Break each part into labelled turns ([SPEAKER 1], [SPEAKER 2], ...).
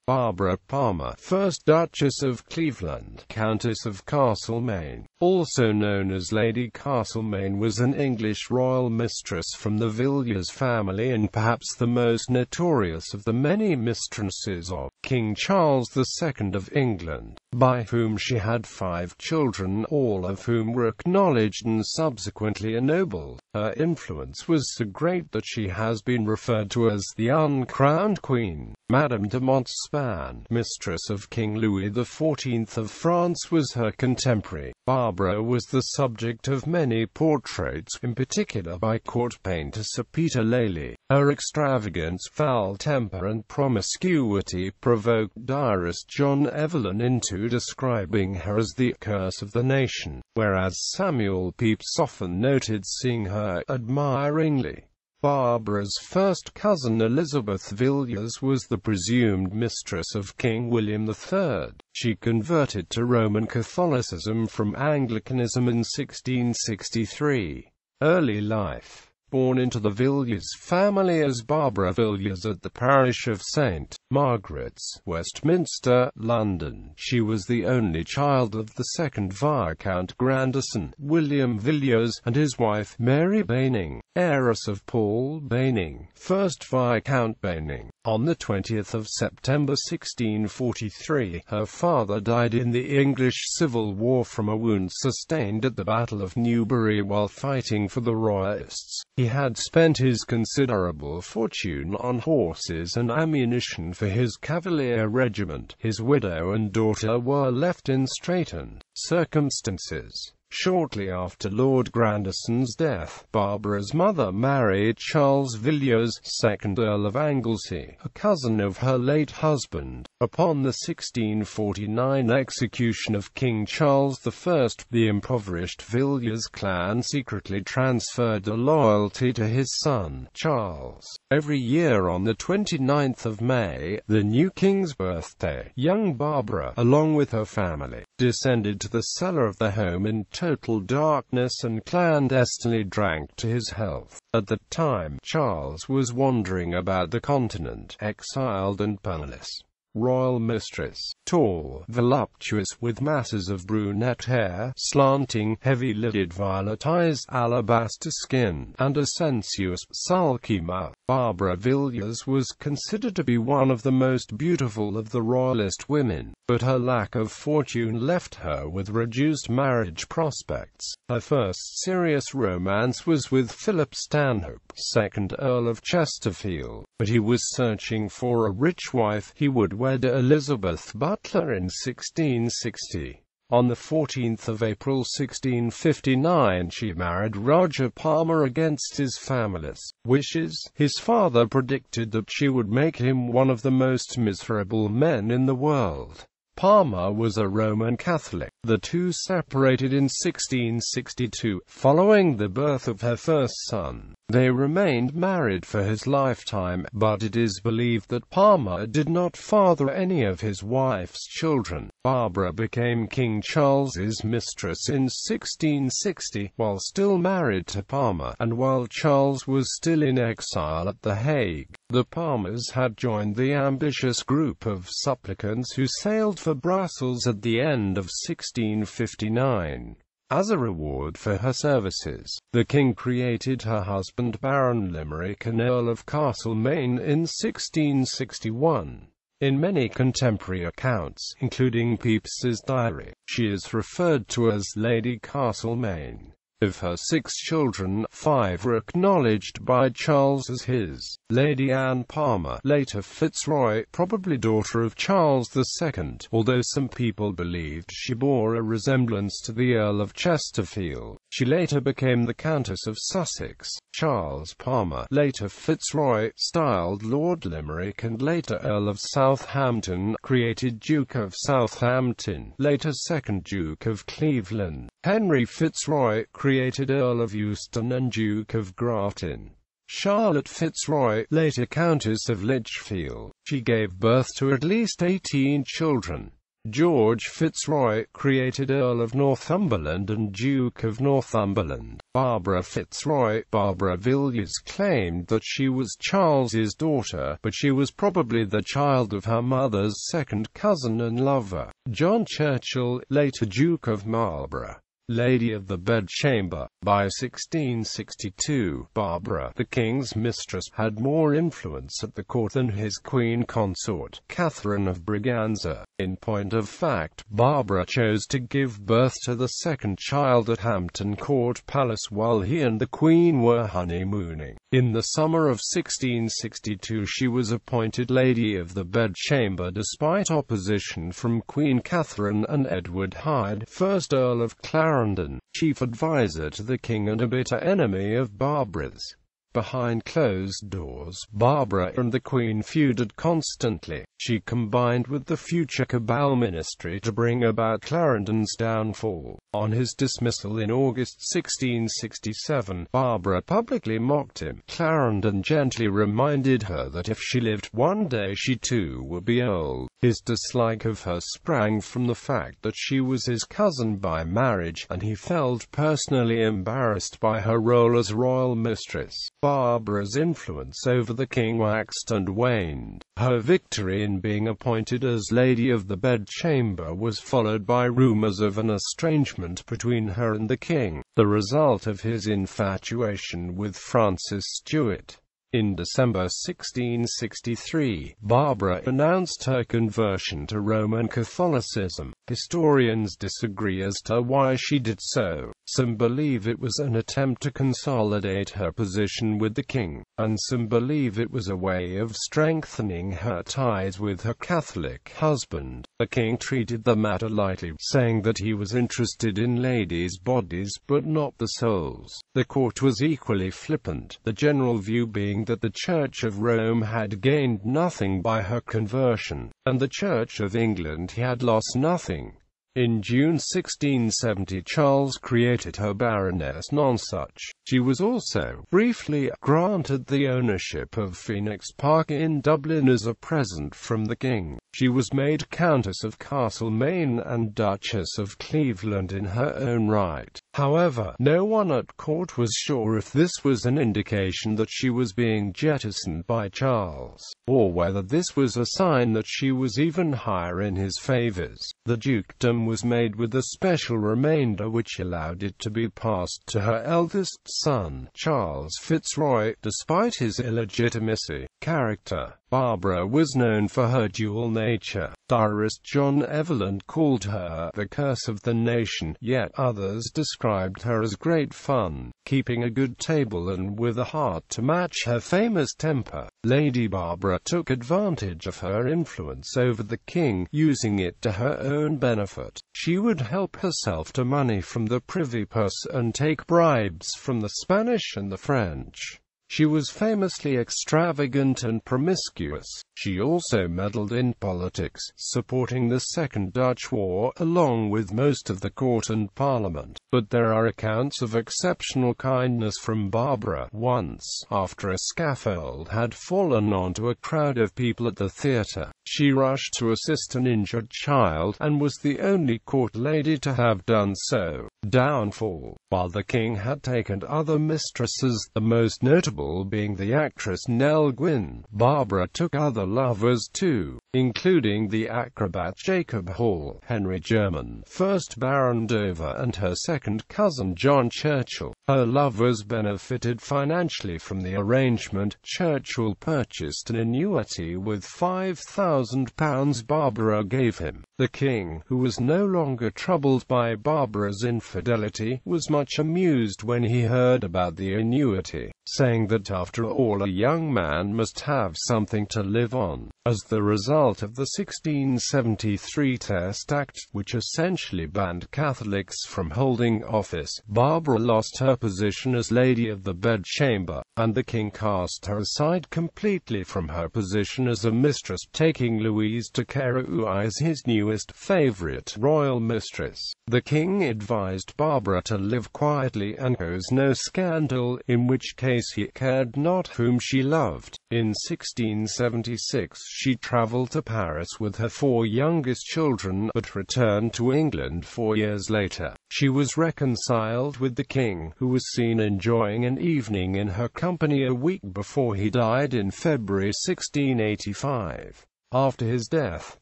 [SPEAKER 1] Barbara Palmer, 1st Duchess of Cleveland, Countess of Castlemaine, also known as Lady Castlemaine, was an English royal mistress from the Villiers family and perhaps the most notorious of the many mistresses of King Charles II of England, by whom she had 5 children, all of whom were acknowledged and subsequently ennobled. Her influence was so great that she has been referred to as the Uncrowned Queen. Madame de Montespan, mistress of King Louis XIV of France, was her contemporary. Barbara was the subject of many portraits, in particular by court painter Sir Peter Lely. Her extravagance, foul temper and promiscuity provoked diarist John Evelyn into describing her as the curse of the nation, whereas Samuel Pepys often noted seeing her admiringly. Barbara's first cousin Elizabeth Villiers was the presumed mistress of King William III. She converted to Roman Catholicism from Anglicanism in 1663. Early life. Born into the Villiers family as Barbara Villiers at the parish of St. Margaret's, Westminster, London, she was the only child of the second Viscount grandson, William Villiers, and his wife, Mary Baning, heiress of Paul Baning, 1st Viscount Baning. On the 20th of September 1643, her father died in the English Civil War from a wound sustained at the Battle of Newbury while fighting for the Royalists. He had spent his considerable fortune on horses and ammunition for his Cavalier regiment. His widow and daughter were left in straitened circumstances. Shortly after Lord Grandison's death, Barbara's mother married Charles Villiers, 2nd Earl of Anglesey, a cousin of her late husband. Upon the 1649 execution of King Charles I, the impoverished Villiers clan secretly transferred their loyalty to his son, Charles. Every year on the 29th of May, the new king's birthday, young Barbara, along with her family, descended to the cellar of the home in total darkness and clandestinely drank to his health. At the time, Charles was wandering about the continent, exiled and penniless. Royal mistress, tall, voluptuous, with masses of brunette hair, slanting, heavy-lidded violet eyes, alabaster skin, and a sensuous, sulky mouth. Barbara Villiers was considered to be one of the most beautiful of the royalist women, but her lack of fortune left her with reduced marriage prospects. Her first serious romance was with Philip Stanhope, 2nd Earl of Chesterfield, but he was searching for a rich wife. He would wed Elizabeth Butler in 1660. On the 14th of April 1659 she married Roger Palmer against his family's wishes. His father predicted that she would make him one of the most miserable men in the world. Palmer was a Roman Catholic. The two separated in 1662, following the birth of her first son. They remained married for his lifetime, but it is believed that Palmer did not father any of his wife's children. Barbara became King Charles's mistress in 1660, while still married to Palmer, and while Charles was still in exile at The Hague. The Palmers had joined the ambitious group of supplicants who sailed for Brussels at the end of 1659. As a reward for her services, the king created her husband Baron Limerick and Earl of Castlemaine in 1661. In many contemporary accounts, including Pepys's diary, she is referred to as Lady Castlemaine. Of her 6 children, 5 were acknowledged by Charles as his. Lady Anne Palmer, later Fitzroy, probably daughter of Charles II, although some people believed she bore a resemblance to the Earl of Chesterfield. She later became the Countess of Sussex. Charles Palmer, later Fitzroy, styled Lord Limerick and later Earl of Southampton, created Duke of Southampton, later 2nd Duke of Cleveland. Henry Fitzroy, created Earl of Euston and Duke of Grafton. Charlotte Fitzroy, later Countess of Lichfield. She gave birth to at least 18 children. George Fitzroy, created Earl of Northumberland and Duke of Northumberland. Barbara Fitzroy. Barbara Villiers claimed that she was Charles's daughter, but she was probably the child of her mother's second cousin and lover, John Churchill, later Duke of Marlborough. Lady of the Bedchamber. By 1662, Barbara, the king's mistress, had more influence at the court than his queen consort, Catherine of Braganza. In point of fact, Barbara chose to give birth to the second child at Hampton Court Palace while he and the queen were honeymooning. In the summer of 1662 she was appointed Lady of the Bedchamber despite opposition from Queen Catherine and Edward Hyde, 1st Earl of Clarendon, chief advisor to the king and a bitter enemy of Barbara's. Behind closed doors, Barbara and the Queen feuded constantly. She combined with the future Cabal ministry to bring about Clarendon's downfall. On his dismissal in August 1667, Barbara publicly mocked him. Clarendon gently reminded her that if she lived one day she too would be old. His dislike of her sprang from the fact that she was his cousin by marriage, and he felt personally embarrassed by her role as royal mistress. Barbara's influence over the king waxed and waned. Her victory in being appointed as Lady of the Bedchamber was followed by rumours of an estrangement between her and the king, the result of his infatuation with Francis Stuart. In December 1663, Barbara announced her conversion to Roman Catholicism. Historians disagree as to why she did so. Some believe it was an attempt to consolidate her position with the king, and some believe it was a way of strengthening her ties with her Catholic husband. The king treated the matter lightly, saying that he was interested in ladies' bodies but not the souls. The court was equally flippant, the general view being that the Church of Rome had gained nothing by her conversion, and the Church of England had lost nothing. In June 1670 Charles created her Baroness Nonsuch. She was also, briefly, granted the ownership of Phoenix Park in Dublin as a present from the king. She was made Countess of Castlemaine and Duchess of Cleveland in her own right. However, no one at court was sure if this was an indication that she was being jettisoned by Charles, or whether this was a sign that she was even higher in his favours. The dukedom was made with a special remainder which allowed it to be passed to her eldest son, Charles Fitzroy, despite his illegitimacy. Character. Barbara was known for her dual nature. Diarist John Evelyn called her the curse of the nation, yet others described her as great fun, keeping a good table and with a heart to match her famous temper. Lady Barbara took advantage of her influence over the king, using it to her own benefit. She would help herself to money from the privy purse and take bribes from the Spanish and the French. She was famously extravagant and promiscuous. She also meddled in politics, supporting the Second Dutch War, along with most of the court and parliament. But there are accounts of exceptional kindness from Barbara. Once, after a scaffold had fallen onto a crowd of people at the theatre, she rushed to assist an injured child, and was the only court lady to have done so. Downfall. While the king had taken other mistresses, the most notable being the actress Nell Gwynn, Barbara took other lovers too, including the acrobat Jacob Hall, Henry German, 1st Baron Dover, and her second cousin John Churchill. Her lovers benefited financially from the arrangement. Churchill purchased an annuity with £5,000 Barbara gave him. The king, who was no longer troubled by Barbara's infidelity, was much amused when he heard about the annuity, saying that after all a young man must have something to live on. As the result of the 1673 Test Act, which essentially banned Catholics from holding office, Barbara lost her position as Lady of the Bedchamber, and the king cast her aside completely from her position as a mistress, taking Louise de Querouaille as his newest favourite royal mistress. The king advised Barbara to live quietly and cause no scandal, in which case he cared not, whom she loved. In 1676 she travelled to Paris with her 4 youngest children, but returned to England 4 years later. She was reconciled with the king, who was seen enjoying an evening in her company a week before he died in February 1685. After his death,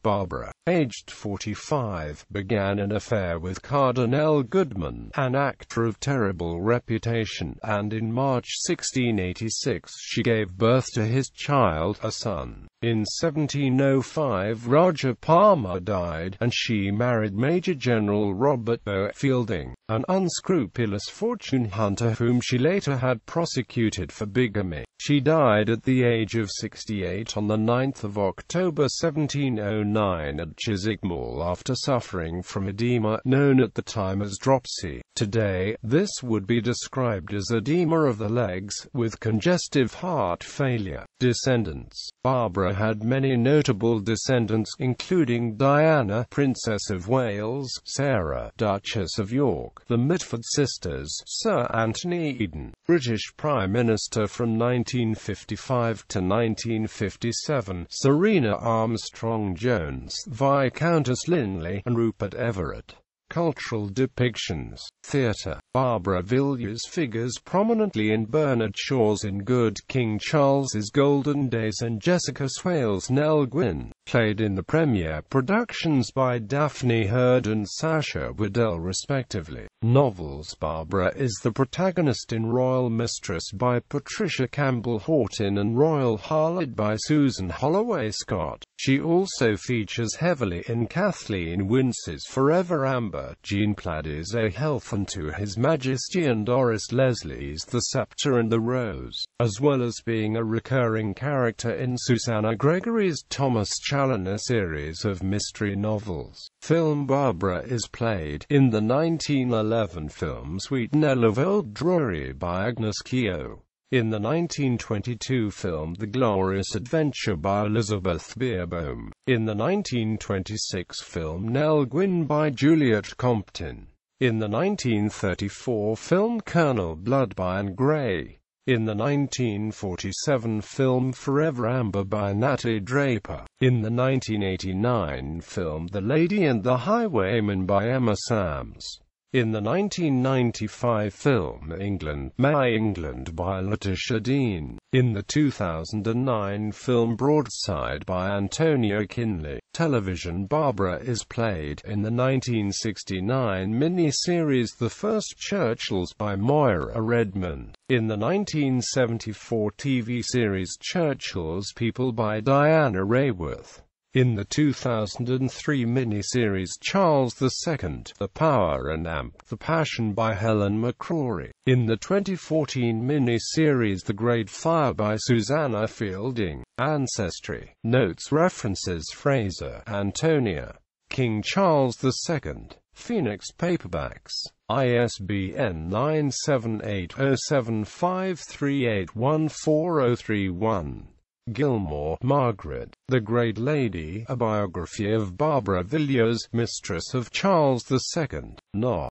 [SPEAKER 1] Barbara, aged 45, began an affair with Cardinal Goodman, an actor of terrible reputation, and in March 1686 she gave birth to his child, a son. In 1705 Roger Palmer died, and she married Major General Robert Fielding, an unscrupulous fortune hunter whom she later had prosecuted for bigamy. She died at the age of 68 on the 9th of October 1709 at Chiswick Mall after suffering from edema, known at the time as dropsy. Today, this would be described as edema of the legs, with congestive heart failure. Descendants. Barbara had many notable descendants, including Diana, Princess of Wales, Sarah, Duchess of York, the Mitford sisters, Sir Anthony Eden, British Prime Minister from 1955 to 1957, Serena Armstrong-Jones, Viscountess Linley, and Rupert Everett. Cultural depictions. Theatre. Barbara Villiers figures prominently in Bernard Shaw's In Good King Charles's Golden Days and Jessica Swale's Nell Gwynn, played in the premiere productions by Daphne Heard and Sasha Waddell respectively. Novels. Barbara is the protagonist in Royal Mistress by Patricia Campbell Horton and Royal Harlot by Susan Holloway Scott. She also features heavily in Kathleen Wince's Forever Amber, Jean Pladdy's A Health Unto His Majesty, and Doris Leslie's The Sceptre and the Rose, as well as being a recurring character in Susanna Gregory's Thomas Challoner series of mystery novels. Film. Barbara is played in the 1911 film Sweet Nell of Old Drury by Agnes Keogh. In the 1922 film The Glorious Adventure by Elizabeth Beerbohm. In the 1926 film Nell Gwynn by Juliet Compton. In the 1934 film Colonel Blood by Anne Gray. In the 1947 film Forever Amber by Natalie Draper. In the 1989 film The Lady and the Highwayman by Emma Sams. In the 1995 film England, My England by Letitia Dean. In the 2009 film Broadside by Antonia Kinley. Television. Barbara is played in the 1969 mini-series The First Churchills by Moira Redmond. In the 1974 TV series Churchill's People by Diana Rayworth. In the 2003 miniseries Charles II, The Power and The Passion by Helen McCrory. In the 2014 miniseries The Great Fire by Susanna Fielding. Ancestry. Notes. References. Fraser, Antonia. King Charles II. Phoenix Paperbacks. ISBN 9780753814031. Gilmore, Margaret. The Great Lady, A Biography of Barbara Villiers, Mistress of Charles II. Not